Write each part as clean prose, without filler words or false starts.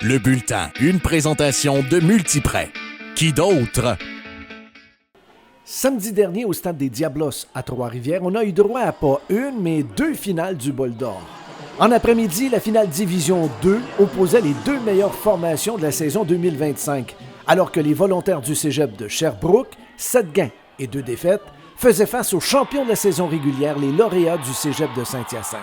Le bulletin, une présentation de Multiprêt. Qui d'autre? Samedi dernier, au stade des Diablos à Trois-Rivières, on a eu droit à pas une, mais deux finales du Bol d'Or. En après-midi, la finale Division 2 opposait les deux meilleures formations de la saison 2025, alors que les volontaires du cégep de Sherbrooke, 7 gains et 2 défaites, faisaient face aux champions de la saison régulière, les lauréats du cégep de Saint-Hyacinthe.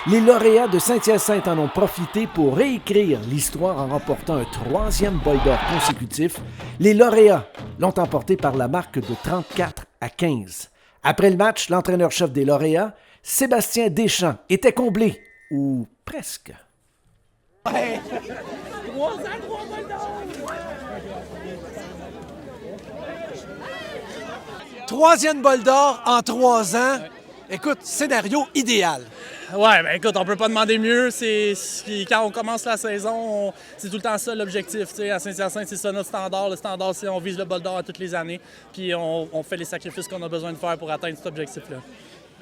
Les lauréats de Saint-Hyacinthe en ont profité pour réécrire l'histoire en remportant un 3e Bol d'Or consécutif. Les lauréats l'ont emporté par la marque de 34-15. Après le match, l'entraîneur-chef des lauréats, Sébastien Deschamps, était comblé, ou presque. Ouais. 3 ans, 3 Bol d'Or! 3e Bol d'Or en 3 ans. Écoute, scénario idéal. Ouais, ben écoute, on peut pas demander mieux. Quand on commence la saison, c'est tout le temps ça l'objectif. À Saint-Hyacinthe, c'est ça notre standard. Le standard, c'est on vise le Bol d'Or à toutes les années. Puis on fait les sacrifices qu'on a besoin de faire pour atteindre cet objectif-là.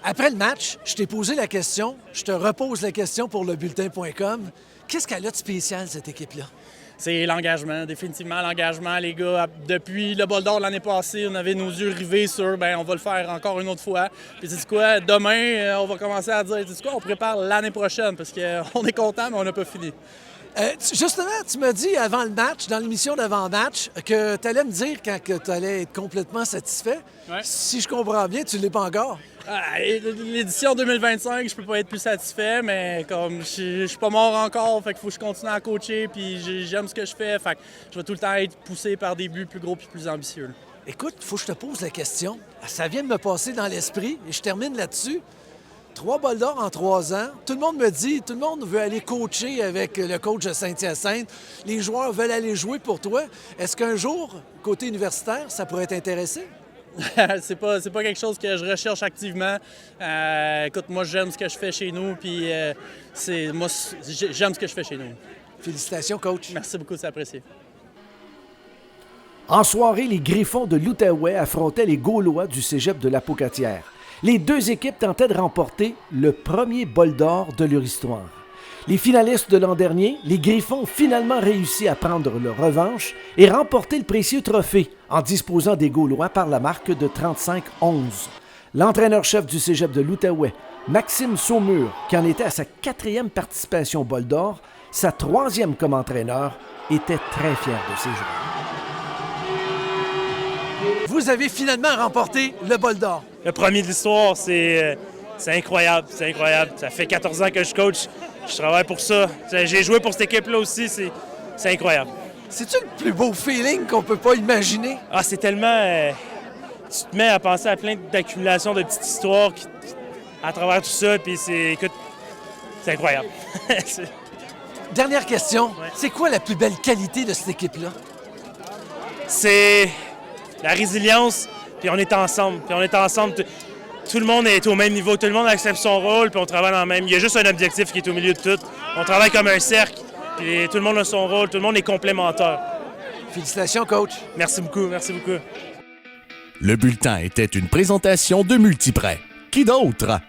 Après le match, je t'ai posé la question. Je te repose la question pour lebulletin.com. Qu'est-ce qu'elle a de spécial, cette équipe-là? C'est l'engagement, définitivement l'engagement. Les gars, depuis le Bol d'Or l'année passée, on avait nos yeux rivés sur on va le faire encore une autre fois. Puis c'est quoi, demain, on va commencer à dire, c'est quoi, on prépare l'année prochaine parce qu'on est content, mais on n'a pas fini. Justement, tu m'as dit avant le match, dans l'émission d'avant-match, que tu allais me dire quand tu allais être complètement satisfait. Ouais. Si je comprends bien, tu ne l'es pas encore. L'édition 2025, je peux pas être plus satisfait, mais comme je suis pas mort encore, fait qu'il faut que je continue à coacher, puis j'aime ce que je fais, fait que je vais tout le temps être poussé par des buts plus gros puis plus ambitieux. Écoute, il faut que je te pose la question. Ça vient de me passer dans l'esprit et je termine là-dessus. 3 Bol d'Or en 3 ans. Tout le monde me dit, tout le monde veut aller coacher avec le coach de Saint-Hyacinthe. Les joueurs veulent aller jouer pour toi. Est-ce qu'un jour, côté universitaire, ça pourrait t'intéresser? c'est pas quelque chose que je recherche activement. Écoute, moi, j'aime ce que je fais chez nous, puis j'aime ce que je fais chez nous. Félicitations, coach. Merci beaucoup, c'est apprécié. En soirée, les Griffons de l'Outaouais affrontaient les Gaulois du cégep de l'Apocatière. Les deux équipes tentaient de remporter le premier Bol d'Or de leur histoire. Les finalistes de l'an dernier, les Griffons ont finalement réussi à prendre leur revanche et remporter le précieux trophée en disposant des Gaulois par la marque de 35-11. L'entraîneur-chef du cégep de l'Outaouais, Maxime Saumur, qui en était à sa 4e participation au Bol d'Or, sa 3e comme entraîneur, était très fier de ses joueurs. Vous avez finalement remporté le Bol d'Or. Le premier de l'histoire, c'est incroyable, c'est incroyable. Ça fait 14 ans que je coach, je travaille pour ça. J'ai joué pour cette équipe-là aussi, c'est incroyable. C'est-tu le plus beau feeling qu'on peut pas imaginer? Ah, c'est tellement... tu te mets à penser à plein d'accumulations de petites histoires à travers tout ça, puis écoute, c'est incroyable. Dernière question, ouais. C'est quoi la plus belle qualité de cette équipe-là? C'est la résilience, puis on est ensemble. Tout le monde est au même niveau, tout le monde accepte son rôle, puis on travaille dans le même. Il y a juste un objectif qui est au milieu de tout. On travaille comme un cercle, puis tout le monde a son rôle, tout le monde est complémentaire. Félicitations, coach. Merci beaucoup, merci beaucoup. Le bulletin était une présentation de Multiprêt. Qui d'autre?